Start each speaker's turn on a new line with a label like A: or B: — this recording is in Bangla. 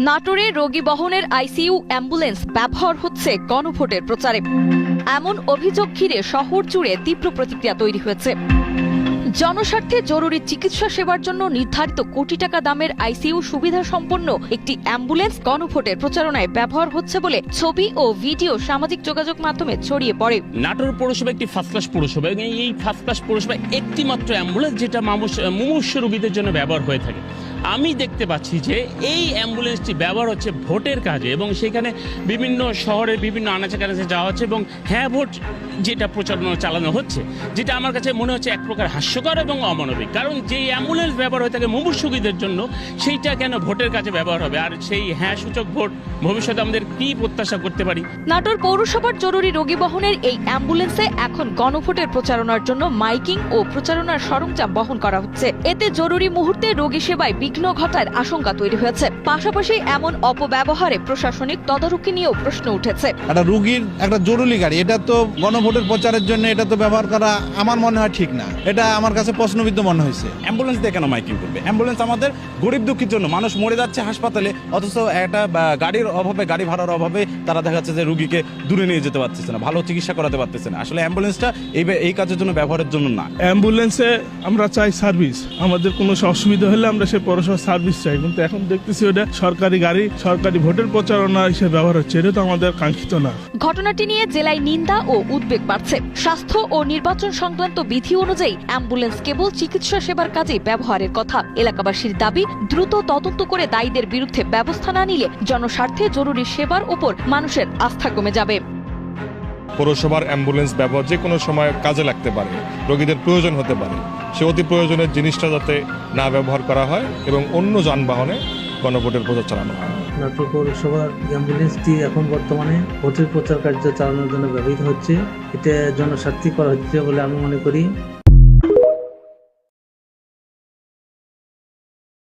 A: নাটোরে রোগী বহনের আইসিইউ অ্যাম্বুলেন্স ব্যবহার হচ্ছে গণভোটের প্রচারে। এমন অভিযোগ ঘিরে শহর জুড়ে তীব্র প্রতিক্রিয়া তৈরি হয়েছে। জনস্বার্থে জরুরি চিকিৎসা সেবার জন্য নির্ধারিত কোটি টাকা দামের আইসিইউ সুবিধা সম্পন্ন একটি অ্যাম্বুলেন্স গণভোটের প্রচারণায় ব্যবহার হচ্ছে বলে ছবি ও ভিডিও সামাজিক যোগাযোগ মাধ্যমে ছড়িয়ে পড়ে।
B: নাটোর পৌরসভা একটি ফার্স্ট ক্লাস পৌরসভা এবং এই ফার্স্ট ক্লাস পৌরসভায় একটি মাত্র অ্যাম্বুলেন্স যেটা মুমূর্ষু রোগীদের জন্য ব্যবহার হয়ে থাকে। আমি দেখতে পাচ্ছি যে এই অ্যাম্বুলেন্সটি ব্যবহার হচ্ছে ভোটের কাজে এবং সেখানে বিভিন্ন শহরের বিভিন্ন আনাচে কানাচে যাওয়া হচ্ছে এবং হ্যাঁ ভোট যেটা প্রচারণা চালানো হচ্ছে, যেটা আমার কাছে মনে হচ্ছে এক প্রকার হাস্যকর এবং অমানবিক। কারণ যে অ্যাম্বুলেন্স ব্যবহার হয়ে থাকে মুমূর্ষু রোগীদের জন্য, সেইটা কেন ভোটের কাজে ব্যবহার হবে? আর সেই হ্যাঁ সূচক ভোট ভবিষ্যতে আমাদের কি প্রত্যাশা করতে পারি?
A: নাটোর পৌরসভার জরুরি রোগী বহনের এই অ্যাম্বুলেন্সে এখন গণভোটের প্রচারণার জন্য মাইকিং ও প্রচারণার সরঞ্জাম বহন করা হচ্ছে। এতে জরুরি মুহূর্তে রোগী সেবায় বিঘ্ন ঘটার আশঙ্কা তৈরি হয়েছে। পাশাপাশি এমন অপব্যবহারে প্রশাসনিক তদারকি নিয়েও প্রশ্ন উঠেছে।
C: একটা রোগীর একটা জরুরি গাড়ি, এটা তো গণভোটের প্রচারের জন্য এটা তো ব্যবহার করা আমার মনে হয় ঠিক না। এটা আমার কাছে প্রশ্নবিদ্ধ মনে হয়েছে।
D: অ্যাম্বুলেন্স দিয়ে কেন মাইকিং করবে? অ্যাম্বুলেন্স আমাদের গরিব দুঃখীর জন্য। মানুষ মরে যাচ্ছে হাসপাতালে, অথচ একটা গাড়ির অভাবে, গাড়ি ভাড়ার অভাবে তারা দেখা যাচ্ছে যে রুগীকে দূরে নিয়ে যেতে পারতেছে না, ভালো চিকিৎসা করাতে পারতেছে না। আসলে অ্যাম্বুলেন্সটা এই কাজের জন্য ব্যবহারের জন্য না।
E: অ্যাম্বুলেন্সে আমরা চাই সার্ভিস, আমাদের কোনো অসুবিধা হলে আমরা সেই পৌরসভা সার্ভিস চাই, কিন্তু এখন দেখতেছি ওটা সরকারি গাড়ি সরকারি ভোটের প্রচারণা হিসেবে ব্যবহার হচ্ছে। এটা তো আমাদের কাঙ্ক্ষিত না।
A: ঘটনাটি নিয়ে জেলায় নিন্দা ও উদ্বেগ বাড়ছে। স্বাস্থ্য ও নির্বাচন সংক্রান্ত বিধি অনুযায়ী অ্যাম্বুলেন্স কেবল চিকিৎসা সেবার কাজে ব্যবহারের কথা। এলাকাবাসীর দাবি, দ্রুত তদন্ত করে দায়ীদের বিরুদ্ধে ব্যবস্থা না নিলে জনস্বার্থে জরুরি সেবার উপর মানুষের আস্থা কমে যাবে।
F: পৌরসভার অ্যাম্বুলেন্স ব্যবহার যে কোনো সময় কাজে লাগতে পারে, রোগীদের প্রয়োজন হতে পারে, সে অতি প্রয়োজনের জিনিসটা যাতে না ব্যবহার করা হয় এবং অন্য যানবাহনে গণভোটের প্রচার চালানো হয়।
G: নাটোর পৌরসভার অ্যাম্বুলেন্সটি এখন বর্তমানে ভোটের প্রচার কার্য চালানোর জন্য ব্যবহৃত হচ্ছে। এটা জনস্বার্থে করা হচ্ছে বলে আমি মনে করি।